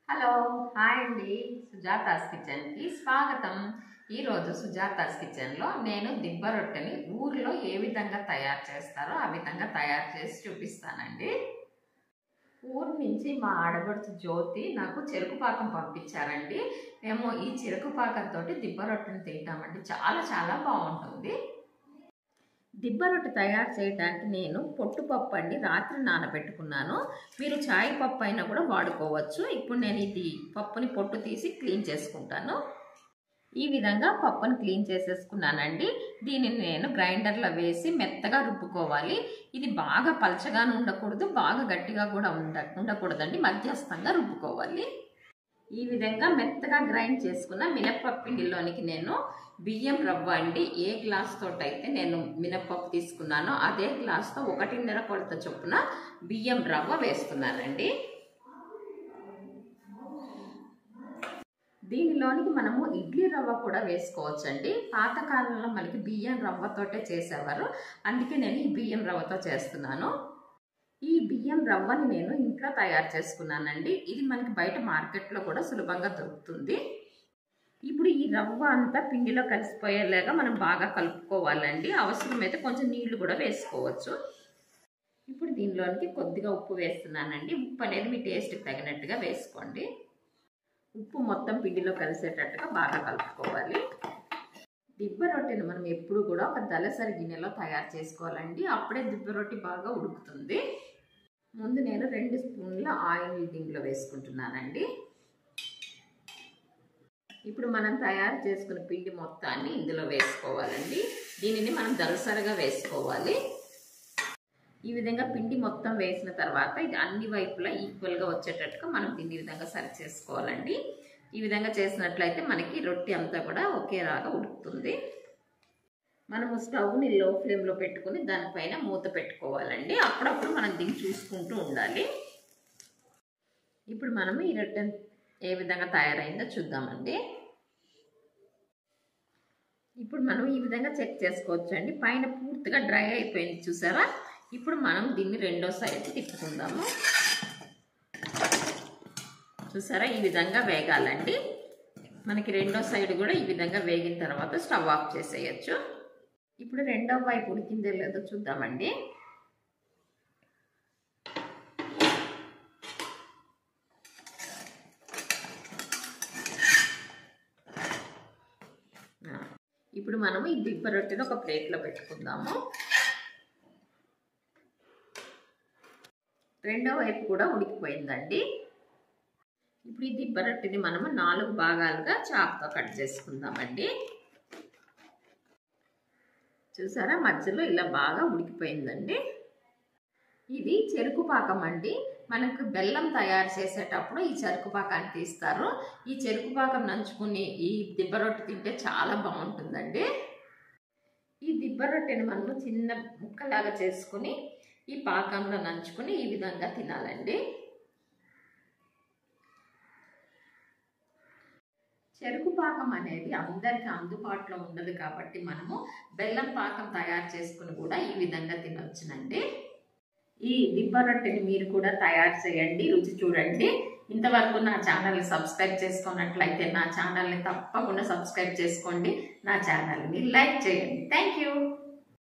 Hello hi అండి, సుజాతాస్ కిచెన్కి స్వాగతం. ఈరోజు సుజాతాస్ కిచెన్లో నేను దిబ్బ రొట్టెని ఊర్లో ఏ విధంగా తయారు చేస్తారో ఆ విధంగా తయారు చేసి చూపిస్తానండి. ఊరు నుంచి మా ఆడపడుచు జ్యోతి నాకు చెరుకు పాకం పంపించారండి. మేము ఈ చెరుకు పాకంతో దిబ్బ రొట్టెని తింటామండి. చాలా చాలా బాగుంటుంది. దిబ్బ రొట్టె తయారు చేయడానికి నేను పొట్టుపప్పు అండి రాత్రి నానబెట్టుకున్నాను. మీరు చాయ్ పప్పు అయినా కూడా వాడుకోవచ్చు. ఇప్పుడు నేను ఇది పప్పుని పొట్టు తీసి క్లీన్ చేసుకుంటాను. ఈ విధంగా పప్పుని క్లీన్ చేసేసుకున్నానండి. దీనిని నేను గ్రైండర్లో వేసి మెత్తగా రుబ్బుకోవాలి. ఇది బాగా పలచగాను ఉండకూడదు, బాగా గట్టిగా కూడా ఉండకూడదండి, మధ్యస్థంగా రుబ్బుకోవాలి. ఈ విధంగా మెత్తగా గ్రైండ్ చేసుకున్న మినప్పప్పు పిండిలోనికి నేను బియ్యం రవ్వ అండి, ఏ గ్లాస్ తోటి అయితే నేను మినప్పప్పు తీసుకున్నానో అదే గ్లాస్తో 1.5 కొలత చొప్పున బియ్యం రవ్వ వేస్తున్నానండి. దీనిలోనికి మనము ఇడ్లీ రవ్వ కూడా వేసుకోవచ్చండి. పాతకాలంలో మనకి బియ్యం రవ్వతోటే చేసేవారు, అందుకే నేను ఈ బియ్యం రవ్వతో చేస్తున్నాను. ఈ బియ్యం రవ్వని నేను ఇంట్లో తయారు చేసుకున్నానండి. ఇది మనకి బయట మార్కెట్లో కూడా సులభంగా దొరుకుతుంది. ఇప్పుడు ఈ రవ్వ అంతా పిండిలో కలిసిపోయేలాగా మనం బాగా కలుపుకోవాలండి. అవసరమైతే కొంచెం నీళ్లు కూడా వేసుకోవచ్చు. ఇప్పుడు దీనిలోనికి కొద్దిగా ఉప్పు వేస్తున్నానండి. ఉప్పు అనేది మీ టేస్ట్కి తగినట్టుగా వేసుకోండి. ఉప్పు మొత్తం పిండిలో కలిసేటట్టుగా బాగా కలుపుకోవాలి. దిబ్బ రొట్టెని మనం ఎప్పుడు కూడా ఒక దళసరి గిన్నెలో తయారు చేసుకోవాలండి. అప్పుడే దిబ్బ రొట్టె బాగా ఉడుకుతుంది. ముందు నేను 2 స్పూన్ల ఆయిల్ దీంట్లో వేసుకుంటున్నానండి. ఇప్పుడు మనం తయారు చేసుకున్న పిండి మొత్తాన్ని ఇందులో వేసుకోవాలండి. దీనిని మనం దళసరిగా వేసుకోవాలి. ఈ విధంగా పిండి మొత్తం వేసిన తర్వాత ఇది అన్ని వైపులా ఈక్వల్గా వచ్చేటట్టుగా మనం దీన్ని ఈ విధంగా సరి చేసుకోవాలండి. ఈ విధంగా చేసినట్లయితే మనకి రొట్టె అంతా కూడా ఒకేలాగా ఉడుకుతుంది. మనము స్టవ్ని లో ఫ్లేమ్లో పెట్టుకుని దానిపైన మూత పెట్టుకోవాలండి. అప్పుడప్పుడు మనం దీన్ని చూసుకుంటూ ఉండాలి. ఇప్పుడు మనము ఈ రొట్టె ఏ విధంగా తయారైందో చూద్దామండి. ఇప్పుడు మనం ఈ విధంగా చెక్ చేసుకోవచ్చు అండి. పైన పూర్తిగా డ్రై అయిపోయింది చూసారా. ఇప్పుడు మనం దీన్ని రెండో సైడ్ తిప్పుకుందాము. చూసారా, ఈ విధంగా వేగాలండి. మనకి రెండో సైడ్ కూడా ఈ విధంగా వేగిన తర్వాత స్టవ్ ఆఫ్ చేసేయచ్చు. ఇప్పుడు రెండో వైపు ఉడికిందో లేదో చూద్దామండి. ఇప్పుడు మనము ఈ దిబ్బ రొట్టెని ఒక ప్లేట్లో పెట్టుకుందాము. రెండో వైపు కూడా ఉడికిపోయిందండి. ఇప్పుడు ఈ దిబ్బ రొట్టెని మనము 4 భాగాలుగా చాకుతో కట్ చేసుకుందామండి. చూసారా, మధ్యలో ఇలా బాగా ఉడికిపోయిందండి. ఇది చెరుకు పాకం అండి. మనకు బెల్లం తయారు చేసేటప్పుడు ఈ చెరుకు పాకాన్ని తీస్తారు. ఈ చెరుకు పాకం నంచుకుని ఈ దిబ్బ రొట్టె తింటే చాలా బాగుంటుందండి. ఈ దిబ్బ రొట్టెని మనము చిన్న ముక్కలాగా చేసుకుని ఈ పాకంలో నంచుకుని ఈ విధంగా తినాలండి. చెరుకు పాకం అనేది అందరికీ అందుబాటులో ఉండదు కాబట్టి మనము బెల్లం పాకం తయారు చేసుకుని కూడా ఈ విధంగా తినవచ్చునండి. ఈ దిబ్బ రొట్టెని మీరు కూడా తయారు చేయండి, రుచి చూడండి. ఇంతవరకు నా ఛానల్ని సబ్స్క్రైబ్ చేసుకున్నట్లయితే నా ఛానల్ని తప్పకుండా సబ్స్క్రైబ్ చేసుకోండి. నా ఛానల్ని లైక్ చేయండి. Thank you.